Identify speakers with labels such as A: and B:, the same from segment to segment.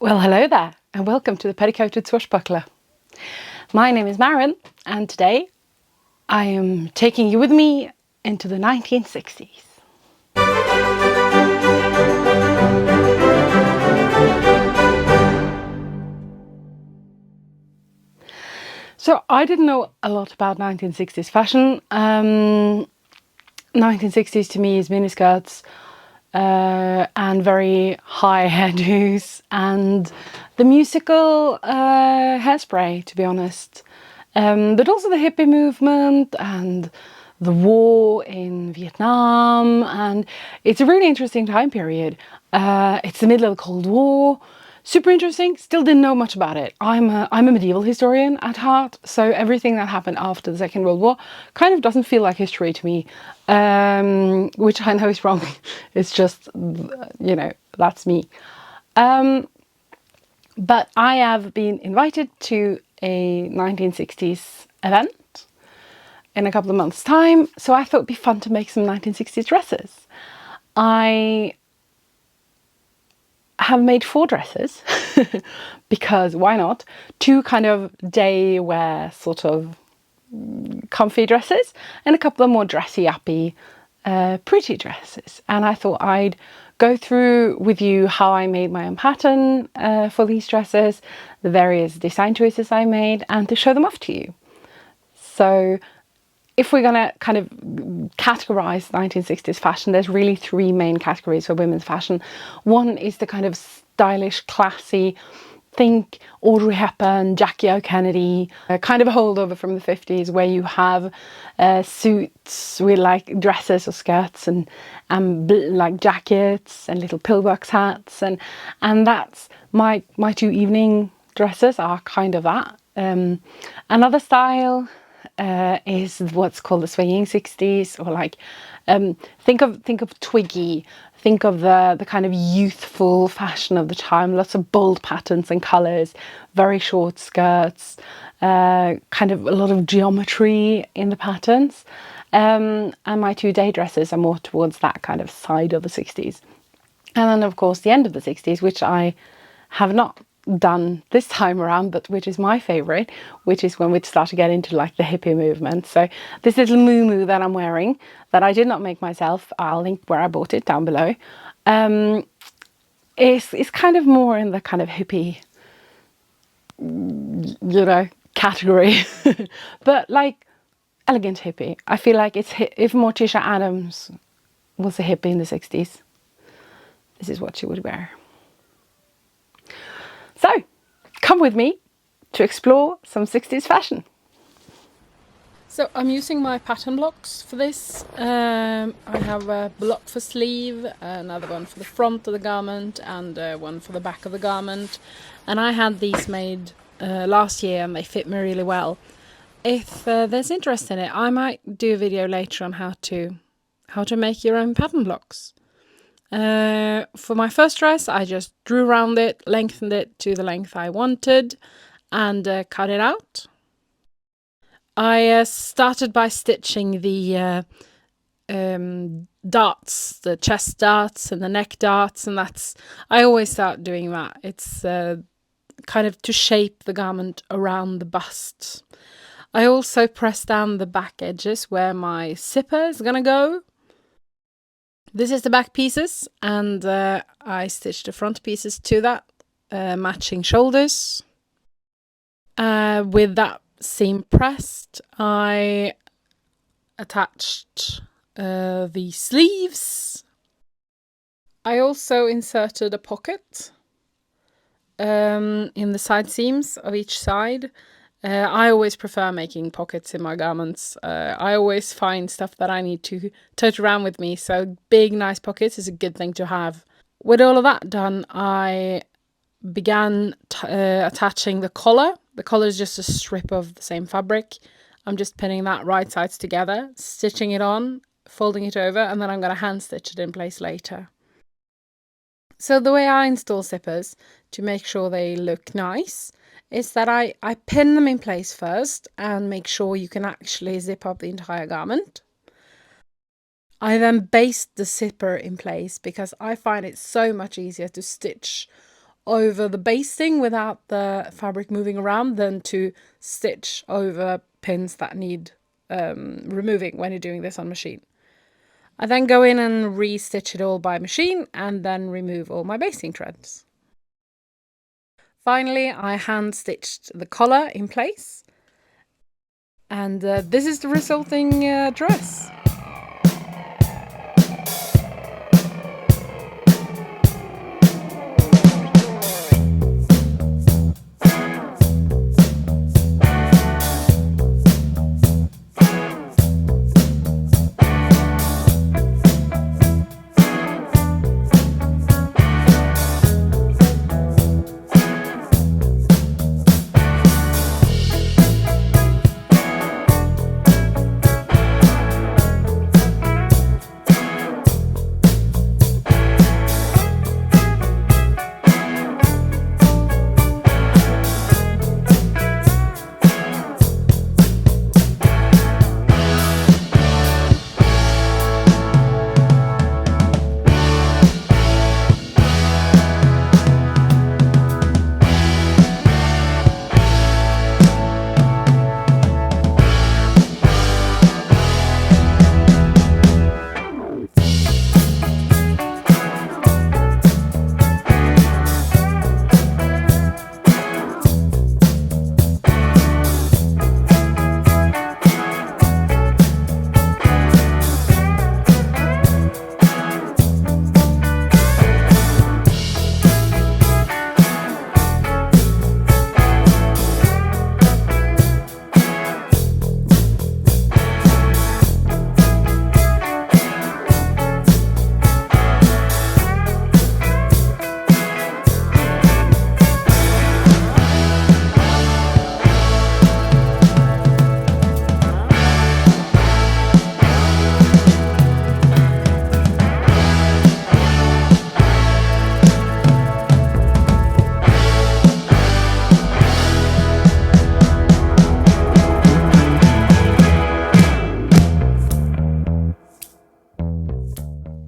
A: Well, hello there, and welcome to the Petticoated Swashbuckler. My name is Maren, and today I am taking you with me into the 1960s. So I didn't know a lot about 1960s fashion. 1960s to me is miniskirts and very high hairdos and the musical Hairspray, to be honest. But also the hippie movement and the war in Vietnam, and it's a really interesting time period. It's the middle of the Cold War. Super interesting. Still didn't know much about it. I'm a medieval historian at heart, so everything that happened after the Second World War kind of doesn't feel like history to me, which I know is wrong. It's just, that's me. But I have been invited to a 1960s event in a couple of months' time, so I thought it'd be fun to make some 1960s dresses. I have made 4 dresses because why not? 2 kind of day wear sort of comfy dresses and a couple of more dressy uppy pretty dresses. And I thought I'd go through with you how I made my own pattern for these dresses, the various design choices I made, and to show them off to you. So if we're going to kind of categorize 1960s fashion, there's really 3 main categories for women's fashion. One is the kind of stylish, classy, think Audrey Hepburn, Jackie O. Kennedy, kind of a holdover from the 50s where you have suits with like dresses or skirts and like jackets and little pillbox hats, and that's my 2 evening dresses are kind of that. Another style is what's called the swinging 60s, or like think of Twiggy, think of the kind of youthful fashion of the time, lots of bold patterns and colors, very short skirts, kind of a lot of geometry in the patterns, and my 2 day dresses are more towards that kind of side of the 60s. And then of course the end of the 60s, which I have not done this time around, but which is my favorite, which is when we start to get into like the hippie movement. So this little muumuu that I'm wearing, that I did not make myself, I'll link where I bought it down below, is kind of more in the kind of hippie, category, but like elegant hippie. I feel like it's if Morticia Adams was a hippie in the 60s, this is what she would wear. So, come with me to explore some 60s fashion. So I'm using my pattern blocks for this. I have a block for sleeve, another one for the front of the garment, and one for the back of the garment. And I had these made last year and they fit me really well. If there's interest in it, I might do a video later on how to make your own pattern blocks. For my first dress, I just drew around it, lengthened it to the length I wanted, and cut it out. I started by stitching the darts, the chest darts and the neck darts, and I always start doing that. It's kind of to shape the garment around the bust. I also press down the back edges where my zipper is gonna go. This is the back pieces, and I stitched the front pieces to that, matching shoulders. With that seam pressed, I attached the sleeves. I also inserted a pocket in the side seams of each side. I always prefer making pockets in my garments. I always find stuff that I need to tote around with me, so big nice pockets is a good thing to have. With all of that done, I began attaching the collar. The collar is just a strip of the same fabric. I'm just pinning that right sides together, stitching it on, folding it over, and then I'm going to hand stitch it in place later. So the way I install zippers to make sure they look nice is that I pin them in place first and make sure you can actually zip up the entire garment. I then baste the zipper in place because I find it so much easier to stitch over the basting without the fabric moving around than to stitch over pins that need removing when you're doing this on machine. I then go in and re-stitch it all by machine and then remove all my basting threads. Finally, I hand stitched the collar in place, and this is the resulting dress.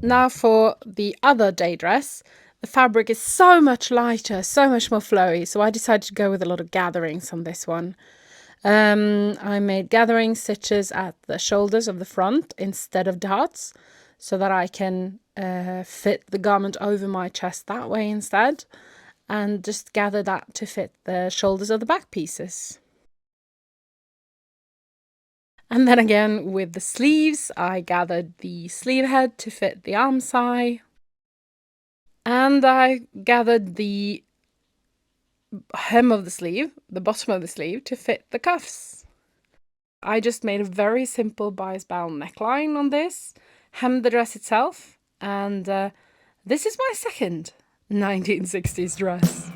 A: Now for the other day dress. The fabric is so much lighter, so much more flowy, so I decided to go with a lot of gatherings on this one. I made gathering stitches at the shoulders of the front instead of darts, so that I can fit the garment over my chest that way instead, and just gather that to fit the shoulders of the back pieces. And then again with the sleeves, I gathered the sleeve head to fit the arm side. And I gathered the hem of the sleeve, the bottom of the sleeve, to fit the cuffs. I just made a very simple bias bound neckline on this, hemmed the dress itself, and this is my second 1960s dress.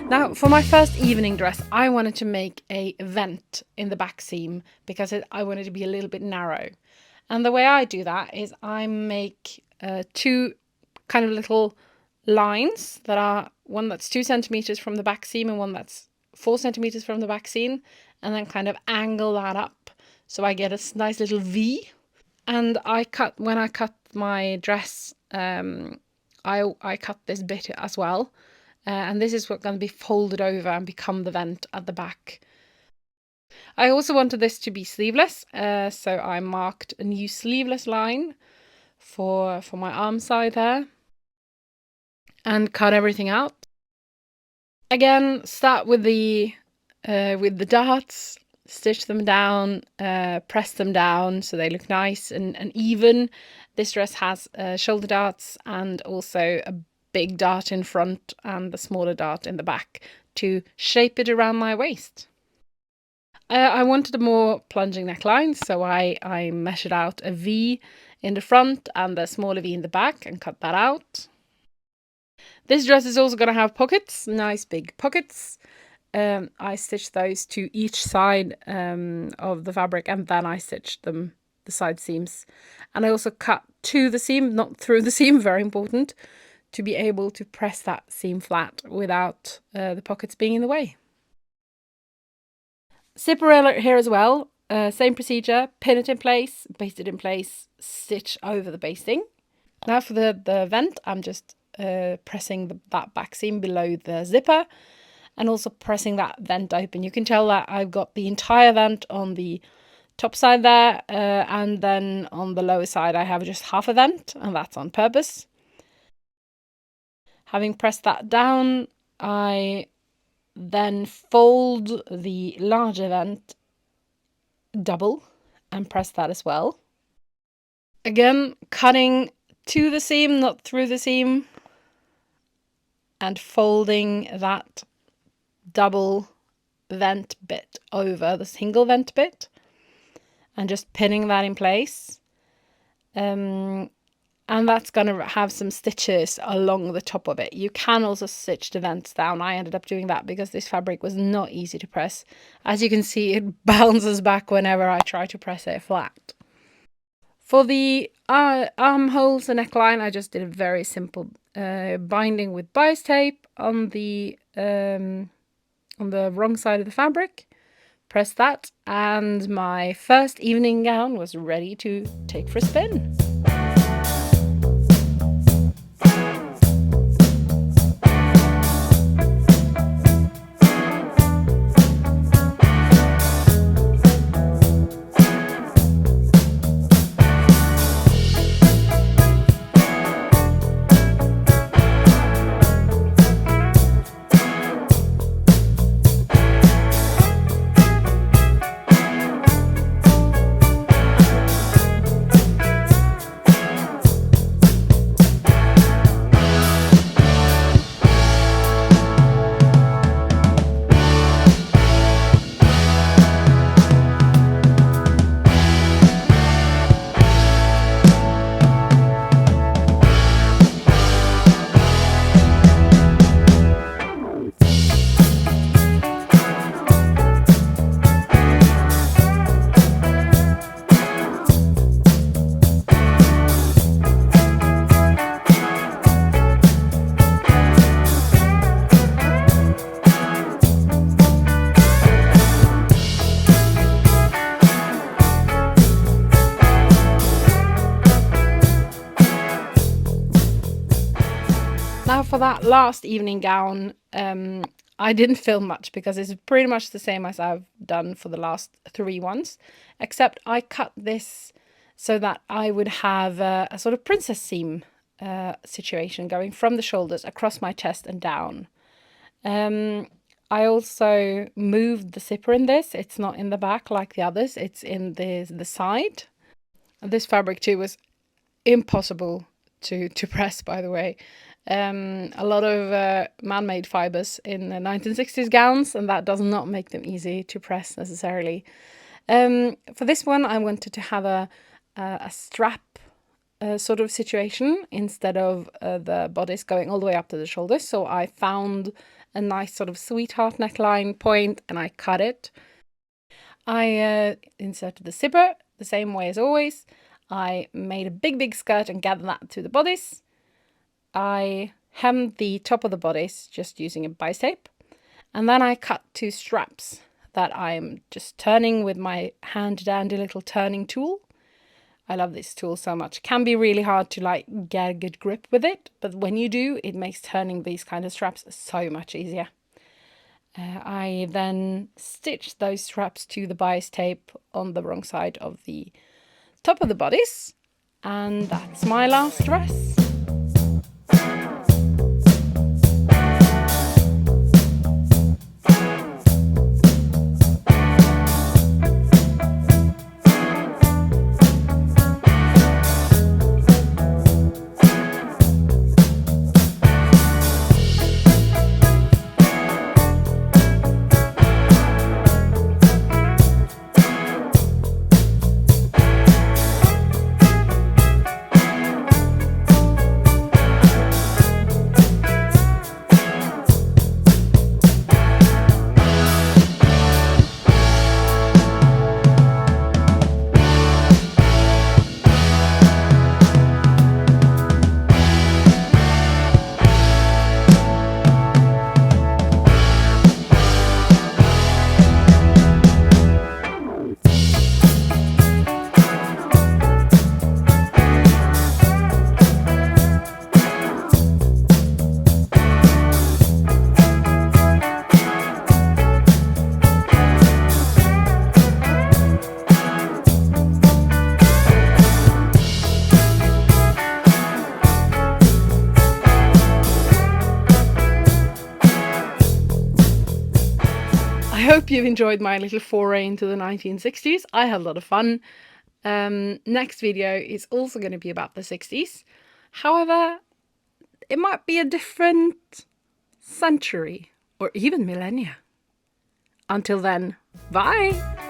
A: Now, for my first evening dress, I wanted to make a vent in the back seam because I wanted to be a little bit narrow. And the way I do that is I make two kind of little lines that are one that's 2 centimeters from the back seam and one that's 4 centimeters from the back seam, and then kind of angle that up so I get a nice little V. And when I cut my dress, I cut this bit as well. And this is what's going to be folded over and become the vent at the back. I also wanted this to be sleeveless, so I marked a new sleeveless line for my arm side there. and cut everything out. Again, start with the darts, stitch them down, press them down so they look nice and even. This dress has shoulder darts and also a big dart in front and the smaller dart in the back to shape it around my waist. I wanted a more plunging neckline, so I measured out a V in the front and a smaller V in the back and cut that out. This dress is also going to have pockets, nice big pockets. I stitched those to each side of the fabric, and then I stitched them, the side seams. And I also cut to the seam, not through the seam, very important, to be able to press that seam flat without the pockets being in the way. Zipper alert here as well. Same procedure, pin it in place, baste it in place, stitch over the basting. Now for the vent, I'm just pressing that back seam below the zipper and also pressing that vent open. You can tell that I've got the entire vent on the top side there, and then on the lower side I have just half a vent, and that's on purpose. Having pressed that down, I then fold the larger vent double and press that as well. Again, cutting to the seam, not through the seam, and folding that double vent bit over the single vent bit and just pinning that in place. And that's going to have some stitches along the top of it. You can also stitch the vents down. I ended up doing that because this fabric was not easy to press. As you can see, it bounces back whenever I try to press it flat. For the armholes and neckline, I just did a very simple binding with bias tape on the wrong side of the fabric. Press that, and my first evening gown was ready to take for a spin. Now for that last evening gown, I didn't film much because it's pretty much the same as I've done for the last 3 ones, except I cut this so that I would have a sort of princess seam situation going from the shoulders across my chest and down. I also moved the zipper in this. It's not in the back like the others, it's in the side. This fabric too was impossible to press, by the way. A lot of man-made fibers in the 1960s gowns, and that does not make them easy to press necessarily. For this one, I wanted to have a strap sort of situation instead of the bodice going all the way up to the shoulders. So I found a nice sort of sweetheart neckline point and I cut it. I inserted the zipper the same way as always. I made a big skirt and gathered that to the bodice. I hemmed the top of the bodice just using a bias tape, and then I cut 2 straps that I'm just turning with my hand dandy little turning tool. I love this tool so much. It can be really hard to like get a good grip with it, but when you do, it makes turning these kind of straps so much easier. I then stitched those straps to the bias tape on the wrong side of the top of the bodice, and that's my last dress. I hope you've enjoyed my little foray into the 1960s. I had a lot of fun. Next video is also going to be about the 60s. However, it might be a different century or even millennia. Until then, bye!